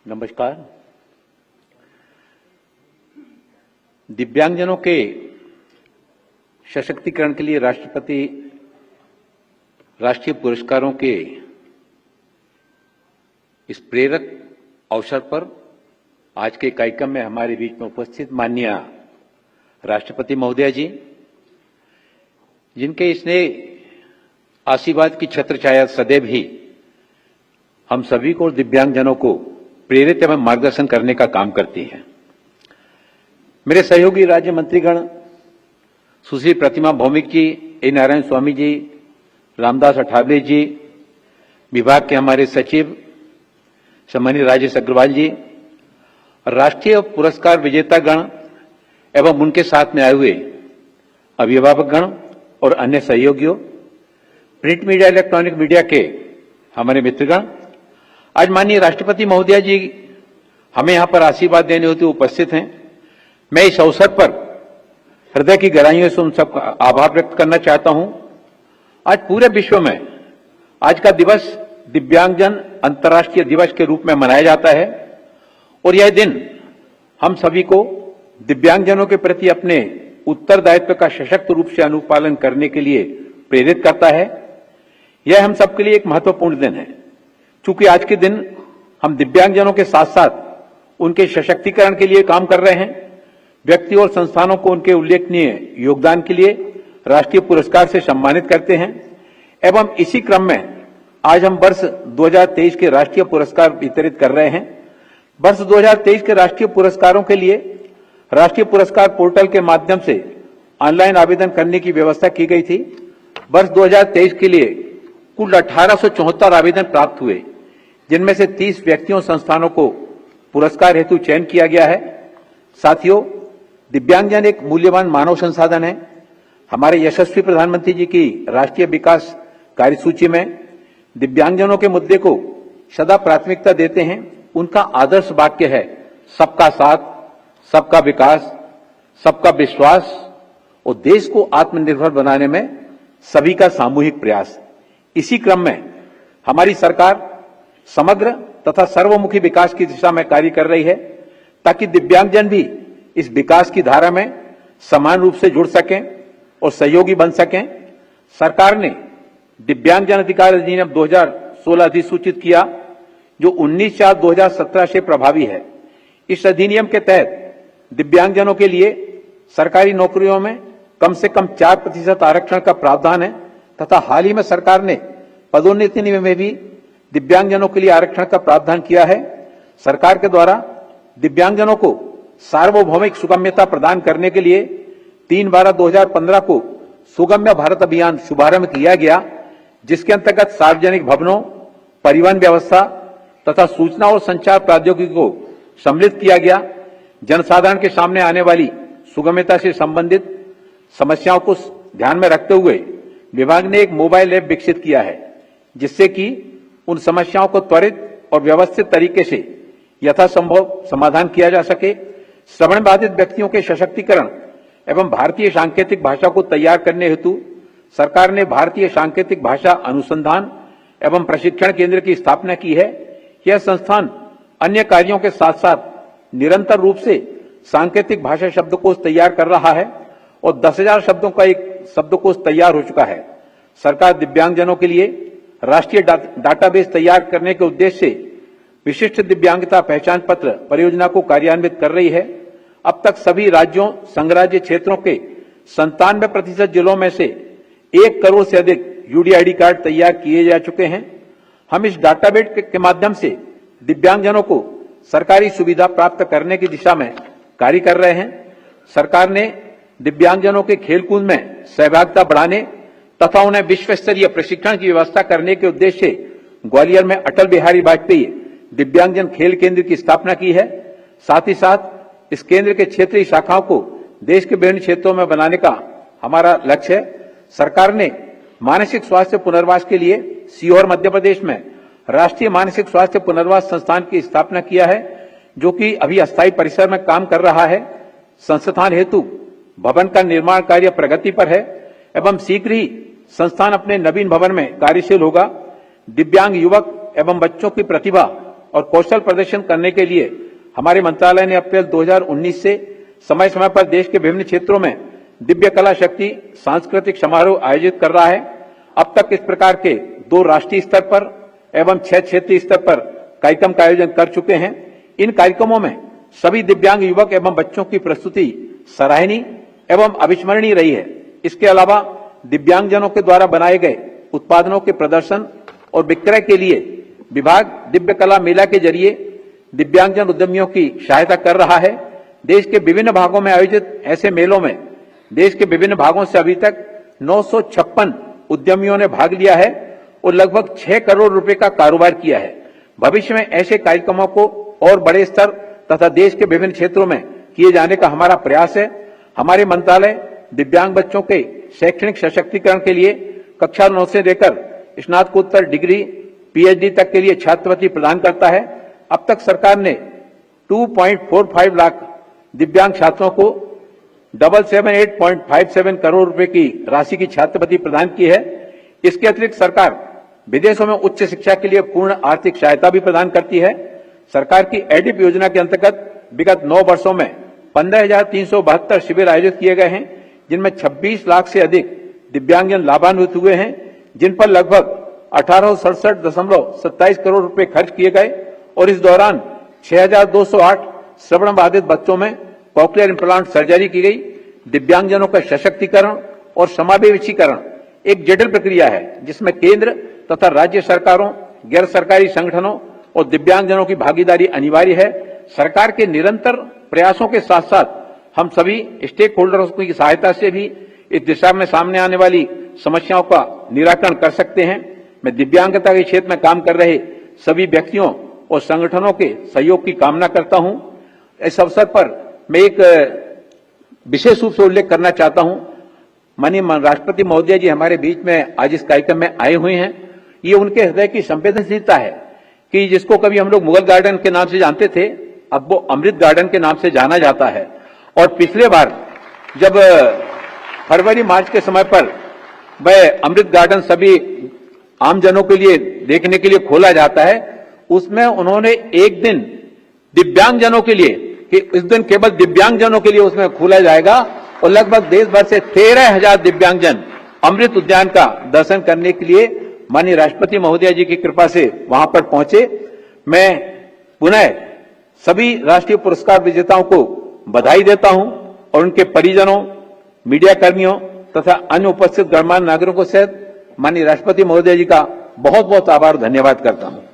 नमस्कार। दिव्यांगजनों के सशक्तिकरण के लिए राष्ट्रपति राष्ट्रीय पुरस्कारों के इस प्रेरक अवसर पर आज के कार्यक्रम में हमारे बीच में उपस्थित माननीय राष्ट्रपति महोदय जी, जिनके स्नेह आशीर्वाद की छत्र छाया सदैव ही हम सभी को दिव्यांगजनों को प्रेरित एवं मार्गदर्शन करने का काम करती है। मेरे सहयोगी राज्य मंत्रीगण सुश्री प्रतिमा भौमिक जी, ए नारायण स्वामी जी, रामदास अठावले जी, विभाग के हमारे सचिव सम्मानीय राजेश अग्रवाल जी, राष्ट्रीय पुरस्कार विजेतागण एवं उनके साथ में आए हुए अभिभावकगण और अन्य सहयोगियों, प्रिंट मीडिया, इलेक्ट्रॉनिक मीडिया के हमारे मित्रगण, आज माननीय राष्ट्रपति महोदय जी हमें यहां पर आशीर्वाद देने होते उपस्थित हैं। मैं इस अवसर पर हृदय की गहराइयों से उन सबका आभार व्यक्त करना चाहता हूं। आज पूरे विश्व में आज का दिवस दिव्यांगजन अंतर्राष्ट्रीय दिवस के रूप में मनाया जाता है और यह दिन हम सभी को दिव्यांगजनों के प्रति अपने उत्तरदायित्व का सशक्त रूप से अनुपालन करने के लिए प्रेरित करता है। यह हम सबके लिए एक महत्वपूर्ण दिन है, चूंकि आज के दिन हम दिव्यांगजनों के साथ साथ उनके सशक्तिकरण के लिए काम कर रहे हैं। व्यक्ति और संस्थानों को उनके उल्लेखनीय योगदान के लिए राष्ट्रीय पुरस्कार से सम्मानित करते हैं एवं इसी क्रम में आज हम वर्ष 2023 के राष्ट्रीय पुरस्कार वितरित कर रहे हैं। वर्ष 2023 के राष्ट्रीय पुरस्कारों के लिए राष्ट्रीय पुरस्कार पोर्टल के माध्यम से ऑनलाइन आवेदन करने की व्यवस्था की गई थी। वर्ष 2023 के लिए कुल 1874 आवेदन प्राप्त हुए, जिनमें से 30 व्यक्तियों संस्थानों को पुरस्कार हेतु चयन किया गया है। साथियों, दिव्यांगजन एक मूल्यवान मानव संसाधन है। हमारे यशस्वी प्रधानमंत्री जी की राष्ट्रीय विकास कार्यसूची में दिव्यांगजनों के मुद्दे को सदा प्राथमिकता देते हैं। उनका आदर्श वाक्य है सबका साथ, सबका विकास, सबका विश्वास और देश को आत्मनिर्भर बनाने में सभी का सामूहिक प्रयास। इसी क्रम में हमारी सरकार समग्र तथा सर्वमुखी विकास की दिशा में कार्य कर रही है, ताकि दिव्यांगजन भी इस विकास की धारा में समान रूप से जुड़ सकें और सहयोगी बन सकें। सरकार ने दिव्यांगजन अधिकार अधिनियम 2016 अधिसूचित किया, जो 19/4/2017 से प्रभावी है। इस अधिनियम के तहत दिव्यांगजनों के लिए सरकारी नौकरियों में कम से कम 4% आरक्षण का प्रावधान है तथा हाल ही में सरकार ने पदोन्नति में भी दिव्यांगजनों के लिए आरक्षण का प्रावधान किया है। सरकार के द्वारा दिव्यांगजनों को सार्वभौमिक सुगम्यता प्रदान करने के लिए 3/12/2015 को सुगम्य भारत अभियान शुभारंभ किया गया, जिसके अंतर्गत सार्वजनिक भवनों, परिवहन व्यवस्था तथा सूचना और संचार प्रौद्योगिकी को सम्मिलित किया गया। जनसाधारण के सामने आने वाली सुगम्यता से संबंधित समस्याओं को ध्यान में रखते हुए विभाग ने एक मोबाइल ऐप विकसित किया है, जिससे कि उन समस्याओं को त्वरित और व्यवस्थित तरीके से यथासंभव समाधान किया जा सके। श्रवण बाधित व्यक्तियों के सशक्तिकरण एवं भारतीय सांकेतिक भाषा को तैयार करने हेतु सरकार ने भारतीय सांकेतिक भाषा अनुसंधान एवं प्रशिक्षण केंद्र की स्थापना की है। यह संस्थान अन्य कार्यों के साथ साथ निरंतर रूप से सांकेतिक भाषा शब्दकोश तैयार कर रहा है और 10,000 शब्दों का एक शब्दकोश तैयार हो चुका है। सरकार दिव्यांगजनों के लिए राष्ट्रीय डाटाबेस तैयार करने के उद्देश्य से विशिष्ट दिव्यांगता पहचान पत्र परियोजना को कार्यान्वित कर रही है। अब तक सभी राज्यों, संघराज्य क्षेत्रों के 97% जिलों में से 1 करोड़ से अधिक यूडीआईडी कार्ड तैयार किए जा चुके हैं। हम इस डाटाबेस के माध्यम से दिव्यांगजनों को सरकारी सुविधा प्राप्त करने की दिशा में कार्य कर रहे हैं। सरकार ने दिव्यांगजनों के खेलकूद में सहभागिता बढ़ाने तथा उन्हें विश्व स्तरीय प्रशिक्षण की व्यवस्था करने के उद्देश्य से ग्वालियर में अटल बिहारी वाजपेयी दिव्यांगजन खेल केंद्र की स्थापना की है। साथ ही साथ इस केंद्र के क्षेत्रीय शाखाओं को देश के विभिन्न क्षेत्रों में बनाने का हमारा लक्ष्य है। सरकार ने मानसिक स्वास्थ्य पुनर्वास के लिए सीहोर मध्य प्रदेश में राष्ट्रीय मानसिक स्वास्थ्य पुनर्वास संस्थान की स्थापना किया है, जो कि अभी अस्थायी परिसर में काम कर रहा है। संस्थान हेतु भवन का निर्माण कार्य प्रगति पर है एवं शीघ्र ही संस्थान अपने नवीन भवन में कार्यशील होगा। दिव्यांग युवक एवं बच्चों की प्रतिभा और कौशल प्रदर्शन करने के लिए हमारे मंत्रालय ने अप्रैल 2019 से समय समय पर देश के विभिन्न क्षेत्रों में दिव्य कला शक्ति सांस्कृतिक समारोह आयोजित कर रहा है। अब तक इस प्रकार के 2 राष्ट्रीय स्तर पर एवं 6 क्षेत्रीय स्तर पर कार्यक्रम का आयोजन कर चुके हैं। इन कार्यक्रमों में सभी दिव्यांग युवक एवं बच्चों की प्रस्तुति सराहनीय एवं अविस्मरणीय रही है। इसके अलावा दिव्यांगजनों के द्वारा बनाए गए उत्पादनों के प्रदर्शन और विक्रय के लिए विभाग दिव्य कला मेला के जरिए दिव्यांगजन उद्यमियों की सहायता कर रहा है। देश के विभिन्न भागों में आयोजित ऐसे मेलों में देश के विभिन्न भागों से अभी तक 956 उद्यमियों ने भाग लिया है और लगभग 6 करोड़ रुपए का कारोबार किया है। भविष्य में ऐसे कार्यक्रमों को और बड़े स्तर तथा देश के विभिन्न क्षेत्रों में किए जाने का हमारा प्रयास है। हमारे मंत्रालय दिव्यांग बच्चों के शैक्षणिक सशक्तिकरण के लिए कक्षा 9 से लेकर स्नातकोत्तर डिग्री पीएचडी तक के लिए छात्रवृत्ति प्रदान करता है। अब तक सरकार ने 2.45 लाख दिव्यांग छात्रों को 778.57 करोड़ रुपए की राशि की छात्रवृत्ति प्रदान की है। इसके अतिरिक्त सरकार विदेशों में उच्च शिक्षा के लिए पूर्ण आर्थिक सहायता भी प्रदान करती है। सरकार की एडिप योजना के अंतर्गत विगत 9 वर्षों में 15,372 शिविर आयोजित किए गए हैं, जिनमें 26 लाख से अधिक दिव्यांगजन लाभान्वित हुए हैं, जिन पर लगभग 1867.27 करोड़ रुपए खर्च किए गए और इस दौरान 6,208 श्रवण बाधित बच्चों में कॉक्लियर इम्प्लांट सर्जरी की गई। दिव्यांगजनों का सशक्तिकरण और समावेशीकरण एक जटिल प्रक्रिया है, जिसमें केंद्र तथा राज्य सरकारों, गैर सरकारी संगठनों और दिव्यांगजनों की भागीदारी अनिवार्य है। सरकार के निरंतर प्रयासों के साथ साथ हम सभी स्टेक होल्डर्स की सहायता से भी इस दिशा में सामने आने वाली समस्याओं का निराकरण कर सकते हैं। मैं दिव्यांगता के क्षेत्र में काम कर रहे सभी व्यक्तियों और संगठनों के सहयोग की कामना करता हूं। इस अवसर पर मैं एक विशेष रूप से उल्लेख करना चाहता हूं। माननीय राष्ट्रपति महोदय जी हमारे बीच में आज इस कार्यक्रम में आए हुए हैं। ये उनके हृदय की संवेदनशीलता है कि जिसको कभी हम लोग मुगल गार्डन के नाम से जानते थे, अब वो अमृत गार्डन के नाम से जाना जाता है। और पिछले बार जब फरवरी मार्च के समय पर वह अमृत गार्डन सभी आमजनों के लिए देखने के लिए खोला जाता है, उसमें उन्होंने एक दिन दिव्यांगजनों के लिए कि इस दिन केवल दिव्यांगजनों के लिए उसमें खोला जाएगा और लगभग देश भर से 13,000 दिव्यांगजन अमृत उद्यान का दर्शन करने के लिए माननीय राष्ट्रपति महोदय जी की कृपा से वहां पर पहुंचे। मैं पुनः सभी राष्ट्रीय पुरस्कार विजेताओं को बधाई देता हूं और उनके परिजनों, मीडिया कर्मियों तथा अन्य उपस्थित गणमान्य नागरिकों सहित माननीय राष्ट्रपति महोदय जी का बहुत बहुत आभार धन्यवाद करता हूं।